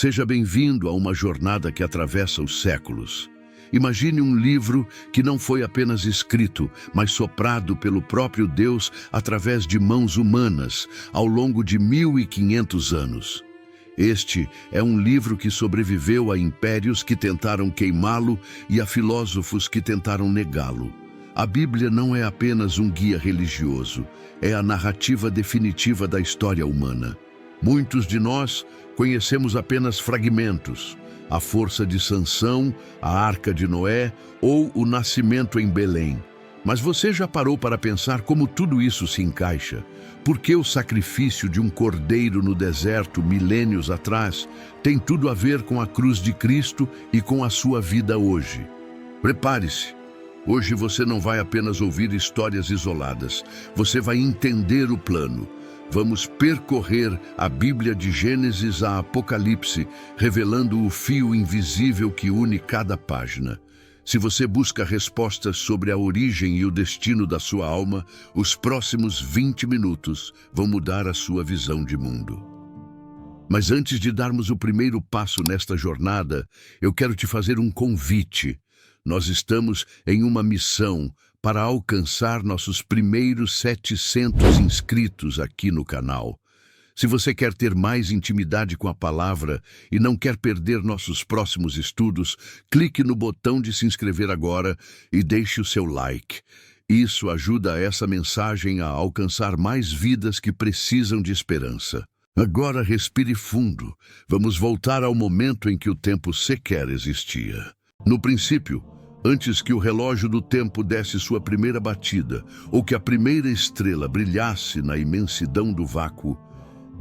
Seja bem-vindo a uma jornada que atravessa os séculos. Imagine um livro que não foi apenas escrito, mas soprado pelo próprio Deus através de mãos humanas ao longo de 1500 anos. Este é um livro que sobreviveu a impérios que tentaram queimá-lo e a filósofos que tentaram negá-lo. A Bíblia não é apenas um guia religioso, é a narrativa definitiva da história humana. Muitos de nós conhecemos apenas fragmentos, a força de Sansão, a Arca de Noé ou o nascimento em Belém. Mas você já parou para pensar como tudo isso se encaixa? Por que o sacrifício de um cordeiro no deserto milênios atrás tem tudo a ver com a cruz de Cristo e com a sua vida hoje? Prepare-se! Hoje você não vai apenas ouvir histórias isoladas, você vai entender o plano. Vamos percorrer a Bíblia de Gênesis a Apocalipse, revelando o fio invisível que une cada página. Se você busca respostas sobre a origem e o destino da sua alma, os próximos 20 minutos vão mudar a sua visão de mundo. Mas antes de darmos o primeiro passo nesta jornada, eu quero te fazer um convite. Nós estamos em uma missão para alcançar nossos primeiros 700 inscritos aqui no canal. Se você quer ter mais intimidade com a palavra e não quer perder nossos próximos estudos, clique no botão de se inscrever agora e deixe o seu like. Isso ajuda essa mensagem a alcançar mais vidas que precisam de esperança. Agora respire fundo. Vamos voltar ao momento em que o tempo sequer existia. No princípio, antes que o relógio do tempo desse sua primeira batida, ou que a primeira estrela brilhasse na imensidão do vácuo,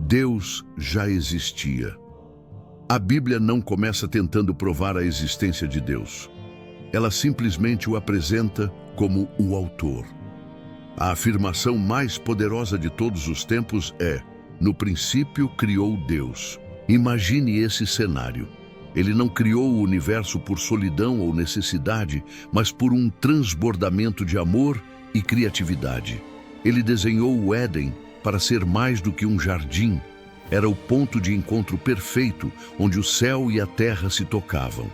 Deus já existia. A Bíblia não começa tentando provar a existência de Deus. Ela simplesmente o apresenta como o autor. A afirmação mais poderosa de todos os tempos é: no princípio criou Deus. Imagine esse cenário. Ele não criou o universo por solidão ou necessidade, mas por um transbordamento de amor e criatividade. Ele desenhou o Éden para ser mais do que um jardim. Era o ponto de encontro perfeito, onde o céu e a terra se tocavam.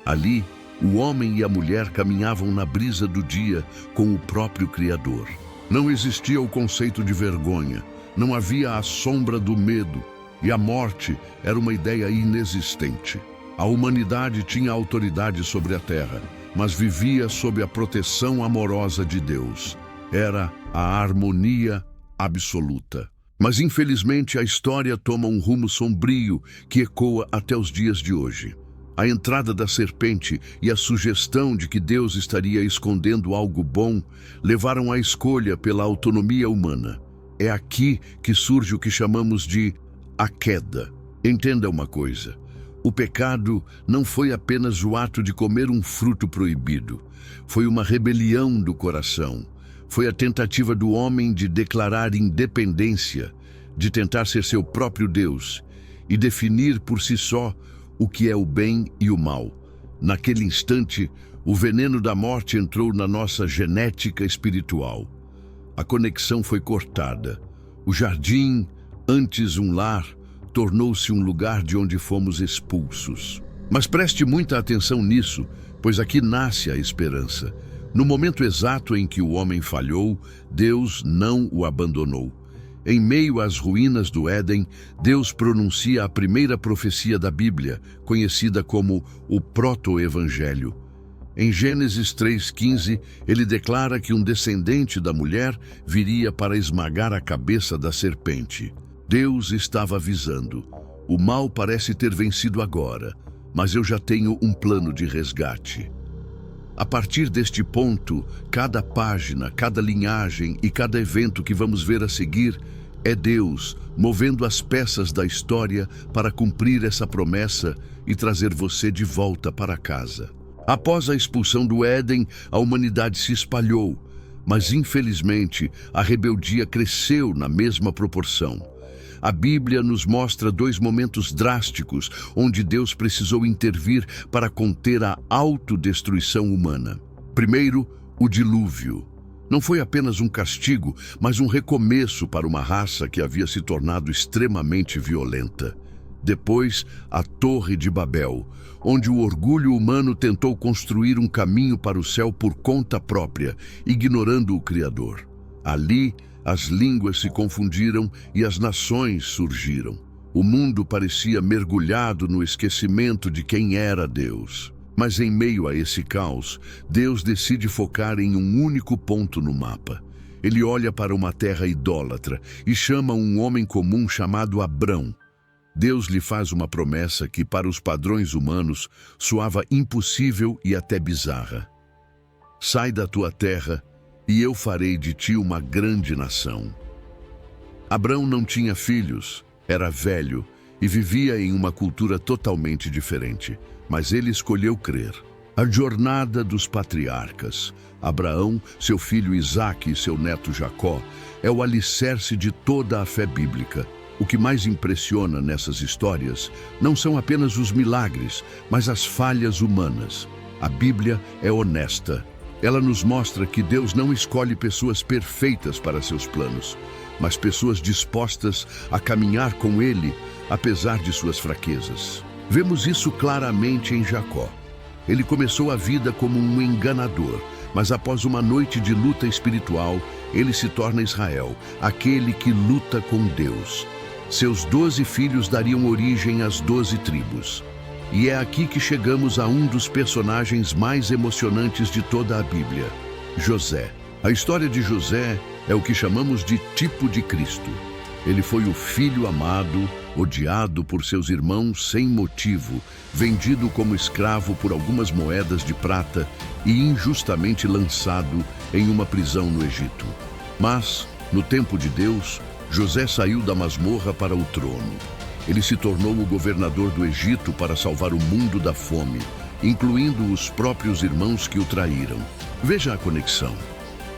Ali, o homem e a mulher caminhavam na brisa do dia com o próprio Criador. Não existia o conceito de vergonha, não havia a sombra do medo, e a morte era uma ideia inexistente. A humanidade tinha autoridade sobre a terra, mas vivia sob a proteção amorosa de Deus. Era a harmonia absoluta. Mas infelizmente a história toma um rumo sombrio que ecoa até os dias de hoje. A entrada da serpente e a sugestão de que Deus estaria escondendo algo bom levaram à escolha pela autonomia humana. É aqui que surge o que chamamos de a queda. Entenda uma coisa. O pecado não foi apenas o ato de comer um fruto proibido. Foi uma rebelião do coração. Foi a tentativa do homem de declarar independência, de tentar ser seu próprio Deus e definir por si só o que é o bem e o mal. Naquele instante, o veneno da morte entrou na nossa genética espiritual. A conexão foi cortada. O jardim, antes um lar, tornou-se um lugar de onde fomos expulsos. Mas preste muita atenção nisso, pois aqui nasce a esperança. No momento exato em que o homem falhou, Deus não o abandonou. Em meio às ruínas do Éden, Deus pronuncia a primeira profecia da Bíblia, conhecida como o proto-evangelho. Em Gênesis 3:15, ele declara que um descendente da mulher viria para esmagar a cabeça da serpente. Deus estava avisando: o mal parece ter vencido agora, mas eu já tenho um plano de resgate. A partir deste ponto, cada página, cada linhagem e cada evento que vamos ver a seguir é Deus movendo as peças da história para cumprir essa promessa e trazer você de volta para casa. Após a expulsão do Éden, a humanidade se espalhou, mas infelizmente a rebeldia cresceu na mesma proporção. A Bíblia nos mostra dois momentos drásticos onde Deus precisou intervir para conter a autodestruição humana. Primeiro, o dilúvio. Não foi apenas um castigo, mas um recomeço para uma raça que havia se tornado extremamente violenta. Depois, a Torre de Babel, onde o orgulho humano tentou construir um caminho para o céu por conta própria, ignorando o Criador. Ali, as línguas se confundiram e as nações surgiram. O mundo parecia mergulhado no esquecimento de quem era Deus. Mas em meio a esse caos, Deus decide focar em um único ponto no mapa. Ele olha para uma terra idólatra e chama um homem comum chamado Abrão. Deus lhe faz uma promessa que, para os padrões humanos, soava impossível e até bizarra. Sai da tua terra e eu farei de ti uma grande nação. Abrão não tinha filhos, era velho e vivia em uma cultura totalmente diferente, mas ele escolheu crer. A jornada dos patriarcas, Abraão, seu filho Isaque e seu neto Jacó, é o alicerce de toda a fé bíblica. O que mais impressiona nessas histórias não são apenas os milagres, mas as falhas humanas. A Bíblia é honesta. Ela nos mostra que Deus não escolhe pessoas perfeitas para seus planos, mas pessoas dispostas a caminhar com Ele, apesar de suas fraquezas. Vemos isso claramente em Jacó. Ele começou a vida como um enganador, mas após uma noite de luta espiritual, ele se torna Israel, aquele que luta com Deus. Seus 12 filhos dariam origem às 12 tribos. E é aqui que chegamos a um dos personagens mais emocionantes de toda a Bíblia, José. A história de José é o que chamamos de tipo de Cristo. Ele foi o filho amado, odiado por seus irmãos sem motivo, vendido como escravo por algumas moedas de prata e injustamente lançado em uma prisão no Egito. Mas, no tempo de Deus, José saiu da masmorra para o trono. Ele se tornou o governador do Egito para salvar o mundo da fome, incluindo os próprios irmãos que o traíram. Veja a conexão.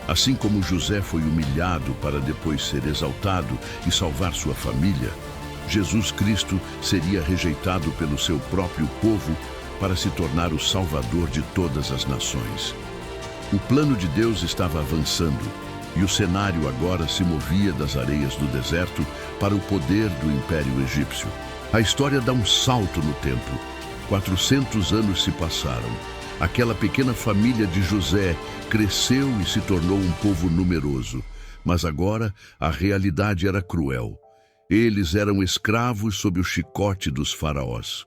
Assim como José foi humilhado para depois ser exaltado e salvar sua família, Jesus Cristo seria rejeitado pelo seu próprio povo para se tornar o Salvador de todas as nações. O plano de Deus estava avançando e o cenário agora se movia das areias do deserto para o poder do Império Egípcio. A história dá um salto no tempo. 400 anos se passaram. Aquela pequena família de José cresceu e se tornou um povo numeroso. Mas agora a realidade era cruel. Eles eram escravos sob o chicote dos faraós.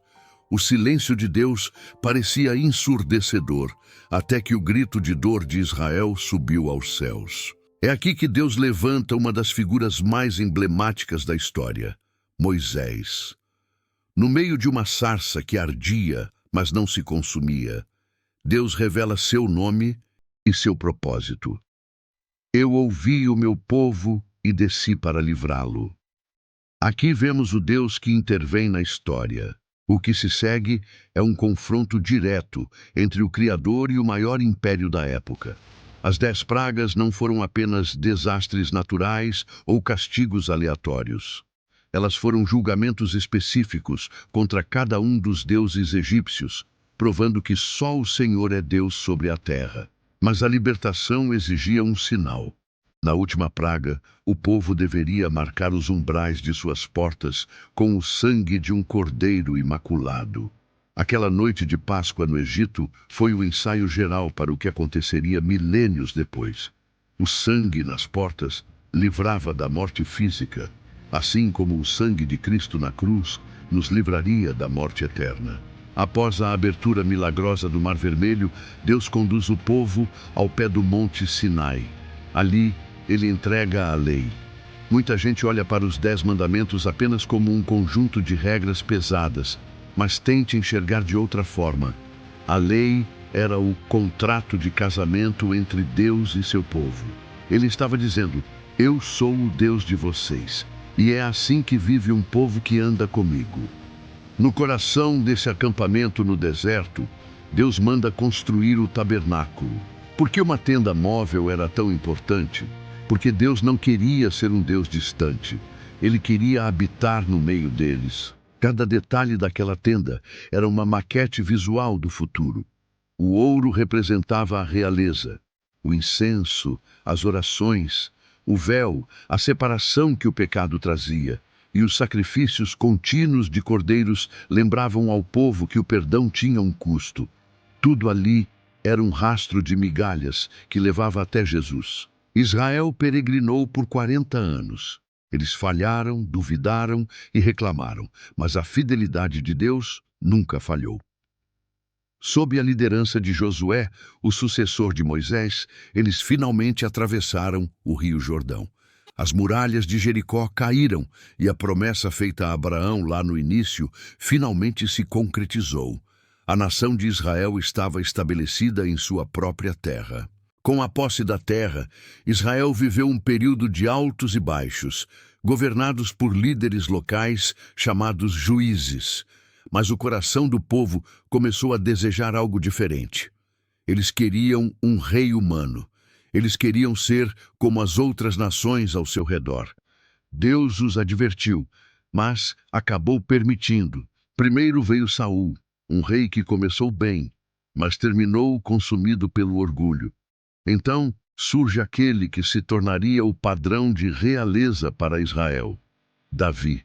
O silêncio de Deus parecia ensurdecedor, até que o grito de dor de Israel subiu aos céus. É aqui que Deus levanta uma das figuras mais emblemáticas da história, Moisés. No meio de uma sarça que ardia, mas não se consumia, Deus revela seu nome e seu propósito. Eu ouvi o meu povo e desci para livrá-lo. Aqui vemos o Deus que intervém na história. O que se segue é um confronto direto entre o Criador e o maior império da época. As 10 pragas não foram apenas desastres naturais ou castigos aleatórios. Elas foram julgamentos específicos contra cada um dos deuses egípcios, provando que só o Senhor é Deus sobre a terra. Mas a libertação exigia um sinal. Na última praga, o povo deveria marcar os umbrais de suas portas com o sangue de um cordeiro imaculado. Aquela noite de Páscoa no Egito foi o ensaio geral para o que aconteceria milênios depois. O sangue nas portas livrava da morte física, assim como o sangue de Cristo na cruz nos livraria da morte eterna. Após a abertura milagrosa do Mar Vermelho, Deus conduz o povo ao pé do Monte Sinai. Ali, ele entrega a lei. Muita gente olha para os 10 mandamentos apenas como um conjunto de regras pesadas, mas tente enxergar de outra forma. A lei era o contrato de casamento entre Deus e seu povo. Ele estava dizendo: eu sou o Deus de vocês, e é assim que vive um povo que anda comigo. No coração desse acampamento no deserto, Deus manda construir o tabernáculo. Por que uma tenda móvel era tão importante? Porque Deus não queria ser um Deus distante. Ele queria habitar no meio deles. Cada detalhe daquela tenda era uma maquete visual do futuro. O ouro representava a realeza, o incenso, as orações, o véu, a separação que o pecado trazia, e os sacrifícios contínuos de cordeiros lembravam ao povo que o perdão tinha um custo. Tudo ali era um rastro de migalhas que levava até Jesus. Israel peregrinou por 40 anos. Eles falharam, duvidaram e reclamaram, mas a fidelidade de Deus nunca falhou. Sob a liderança de Josué, o sucessor de Moisés, eles finalmente atravessaram o Rio Jordão. As muralhas de Jericó caíram e a promessa feita a Abraão lá no início finalmente se concretizou. A nação de Israel estava estabelecida em sua própria terra. Com a posse da terra, Israel viveu um período de altos e baixos, governados por líderes locais chamados juízes. Mas o coração do povo começou a desejar algo diferente. Eles queriam um rei humano. Eles queriam ser como as outras nações ao seu redor. Deus os advertiu, mas acabou permitindo. Primeiro veio Saul, um rei que começou bem, mas terminou consumido pelo orgulho. Então surge aquele que se tornaria o padrão de realeza para Israel, Davi.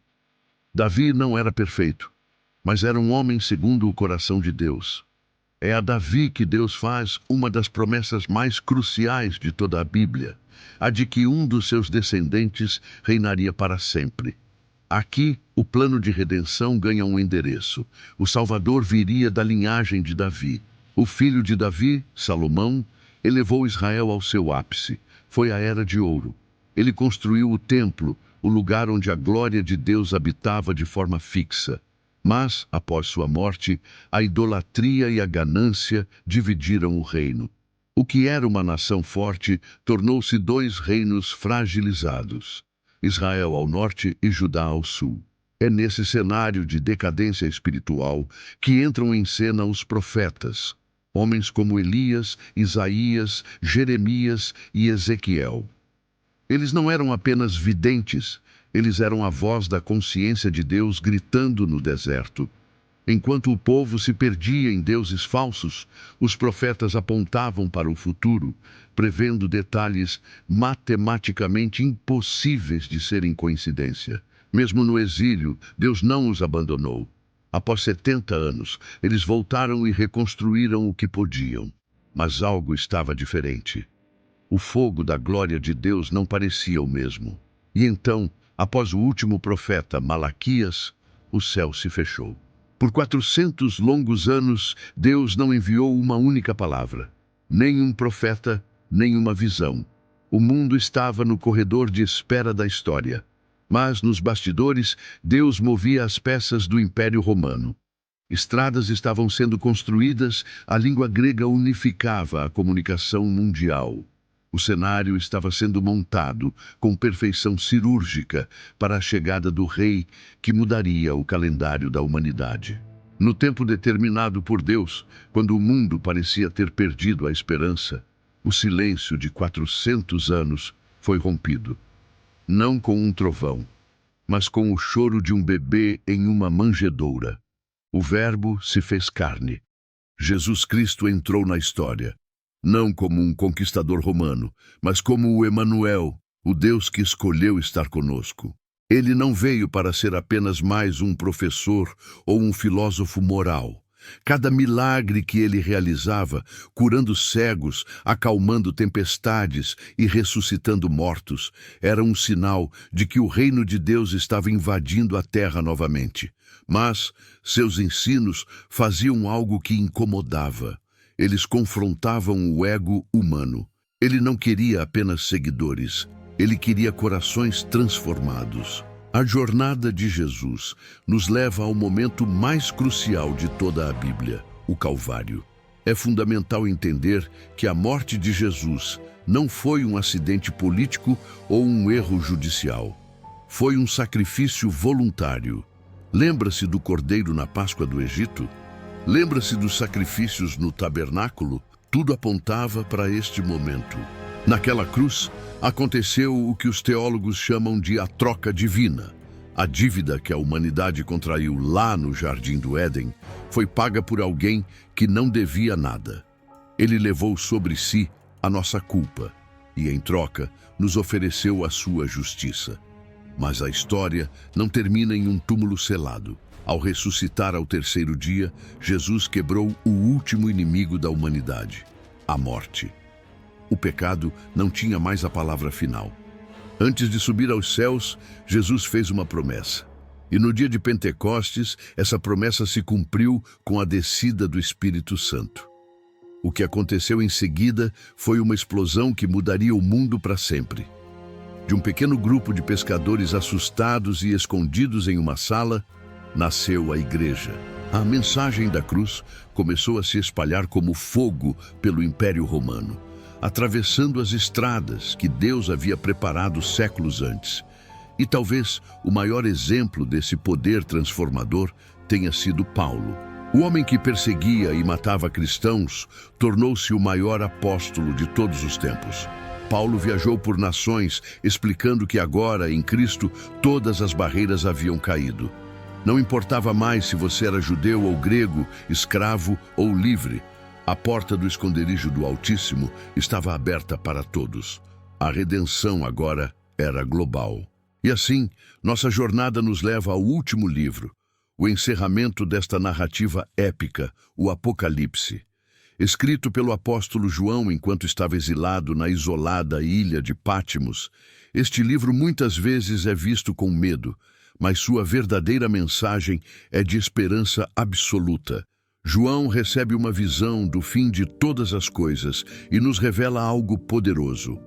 Davi não era perfeito, mas era um homem segundo o coração de Deus. É a Davi que Deus faz uma das promessas mais cruciais de toda a Bíblia, a de que um dos seus descendentes reinaria para sempre. Aqui, o plano de redenção ganha um endereço. O Salvador viria da linhagem de Davi. O filho de Davi, Salomão, elevou Israel ao seu ápice. Foi a Era de Ouro. Ele construiu o templo, o lugar onde a glória de Deus habitava de forma fixa. Mas, após sua morte, a idolatria e a ganância dividiram o reino. O que era uma nação forte tornou-se dois reinos fragilizados, Israel ao norte e Judá ao sul. É nesse cenário de decadência espiritual que entram em cena os profetas, homens como Elias, Isaías, Jeremias e Ezequiel. Eles não eram apenas videntes, eles eram a voz da consciência de Deus gritando no deserto. Enquanto o povo se perdia em deuses falsos, os profetas apontavam para o futuro, prevendo detalhes matematicamente impossíveis de serem coincidência. Mesmo no exílio, Deus não os abandonou. Após 70 anos, eles voltaram e reconstruíram o que podiam. Mas algo estava diferente. O fogo da glória de Deus não parecia o mesmo. E então, após o último profeta, Malaquias, o céu se fechou. Por 400 longos anos, Deus não enviou uma única palavra, nem um profeta, nem uma visão. O mundo estava no corredor de espera da história. Mas, nos bastidores, Deus movia as peças do Império Romano. Estradas estavam sendo construídas, a língua grega unificava a comunicação mundial. O cenário estava sendo montado com perfeição cirúrgica para a chegada do rei que mudaria o calendário da humanidade. No tempo determinado por Deus, quando o mundo parecia ter perdido a esperança, o silêncio de 400 anos foi rompido. Não com um trovão, mas com o choro de um bebê em uma manjedoura. O Verbo se fez carne. Jesus Cristo entrou na história. Não como um conquistador romano, mas como o Emanuel, o Deus que escolheu estar conosco. Ele não veio para ser apenas mais um professor ou um filósofo moral. Cada milagre que ele realizava, curando cegos, acalmando tempestades e ressuscitando mortos, era um sinal de que o reino de Deus estava invadindo a terra novamente. Mas seus ensinos faziam algo que incomodava. Eles confrontavam o ego humano. Ele não queria apenas seguidores, ele queria corações transformados. A jornada de Jesus nos leva ao momento mais crucial de toda a Bíblia, o Calvário. É fundamental entender que a morte de Jesus não foi um acidente político ou um erro judicial. Foi um sacrifício voluntário. Lembra-se do cordeiro na Páscoa do Egito? Lembra-se dos sacrifícios no tabernáculo? Tudo apontava para este momento. Naquela cruz, aconteceu o que os teólogos chamam de a troca divina. A dívida que a humanidade contraiu lá no Jardim do Éden foi paga por alguém que não devia nada. Ele levou sobre si a nossa culpa e, em troca, nos ofereceu a sua justiça. Mas a história não termina em um túmulo selado. Ao ressuscitar ao terceiro dia, Jesus quebrou o último inimigo da humanidade, a morte. O pecado não tinha mais a palavra final. Antes de subir aos céus, Jesus fez uma promessa. E no dia de Pentecostes, essa promessa se cumpriu com a descida do Espírito Santo. O que aconteceu em seguida foi uma explosão que mudaria o mundo para sempre. De um pequeno grupo de pescadores assustados e escondidos em uma sala, nasceu a igreja. A mensagem da cruz começou a se espalhar como fogo pelo Império Romano, atravessando as estradas que Deus havia preparado séculos antes. E talvez o maior exemplo desse poder transformador tenha sido Paulo. O homem que perseguia e matava cristãos tornou-se o maior apóstolo de todos os tempos. Paulo viajou por nações, explicando que agora, em Cristo, todas as barreiras haviam caído. Não importava mais se você era judeu ou grego, escravo ou livre. A porta do esconderijo do Altíssimo estava aberta para todos. A redenção agora era global. E assim, nossa jornada nos leva ao último livro, o encerramento desta narrativa épica, o Apocalipse. Escrito pelo apóstolo João enquanto estava exilado na isolada ilha de Pátimos, este livro muitas vezes é visto com medo, mas sua verdadeira mensagem é de esperança absoluta. João recebe uma visão do fim de todas as coisas e nos revela algo poderoso.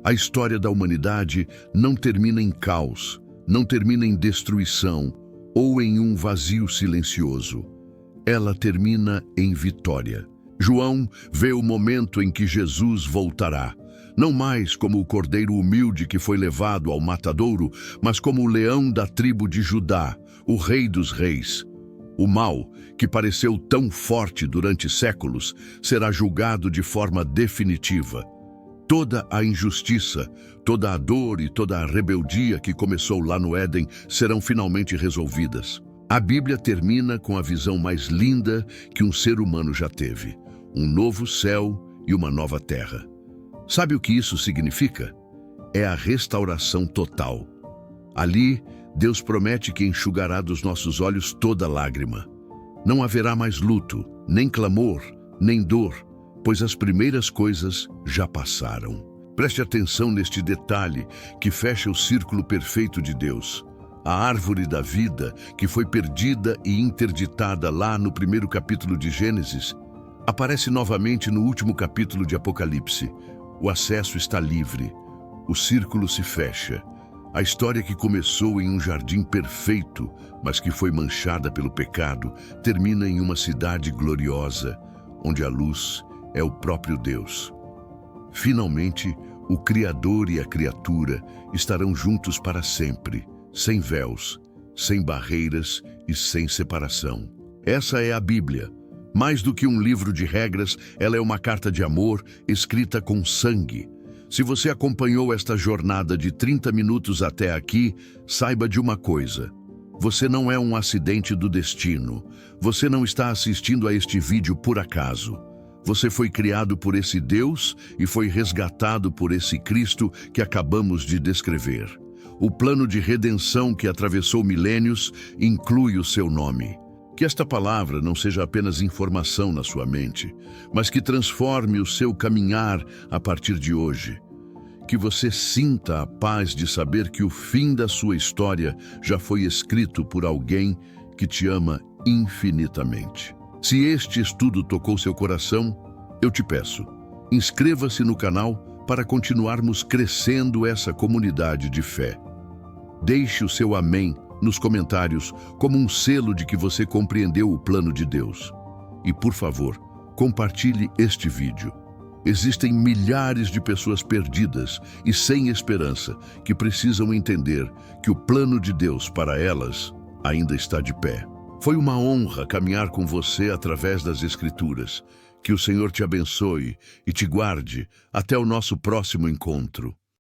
A história da humanidade não termina em caos, não termina em destruição ou em um vazio silencioso. Ela termina em vitória. João vê o momento em que Jesus voltará, não mais como o cordeiro humilde que foi levado ao matadouro, mas como o leão da tribo de Judá, o rei dos reis. O mal, que pareceu tão forte durante séculos, será julgado de forma definitiva. Toda a injustiça, toda a dor e toda a rebeldia que começou lá no Éden serão finalmente resolvidas. A Bíblia termina com a visão mais linda que um ser humano já teve: um novo céu e uma nova terra. Sabe o que isso significa? É a restauração total. Ali, Deus promete que enxugará dos nossos olhos toda lágrima. Não haverá mais luto, nem clamor, nem dor, pois as primeiras coisas já passaram. Preste atenção neste detalhe que fecha o círculo perfeito de Deus. A árvore da vida, que foi perdida e interditada lá no primeiro capítulo de Gênesis, aparece novamente no último capítulo de Apocalipse. O acesso está livre. O círculo se fecha. A história que começou em um jardim perfeito, mas que foi manchada pelo pecado, termina em uma cidade gloriosa, onde a luz é o próprio Deus. Finalmente, o Criador e a criatura estarão juntos para sempre, sem véus, sem barreiras e sem separação. Essa é a Bíblia. Mais do que um livro de regras, ela é uma carta de amor escrita com sangue. Se você acompanhou esta jornada de 30 minutos até aqui, saiba de uma coisa: você não é um acidente do destino. Você não está assistindo a este vídeo por acaso. Você foi criado por esse Deus e foi resgatado por esse Cristo que acabamos de descrever. O plano de redenção que atravessou milênios inclui o seu nome. Que esta palavra não seja apenas informação na sua mente, mas que transforme o seu caminhar a partir de hoje. Que você sinta a paz de saber que o fim da sua história já foi escrito por alguém que te ama infinitamente. Se este estudo tocou seu coração, eu te peço, inscreva-se no canal para continuarmos crescendo essa comunidade de fé. Deixe o seu amém nos comentários como um selo de que você compreendeu o plano de Deus. E, por favor, compartilhe este vídeo. Existem milhares de pessoas perdidas e sem esperança que precisam entender que o plano de Deus para elas ainda está de pé. Foi uma honra caminhar com você através das Escrituras. Que o Senhor te abençoe e te guarde até o nosso próximo encontro.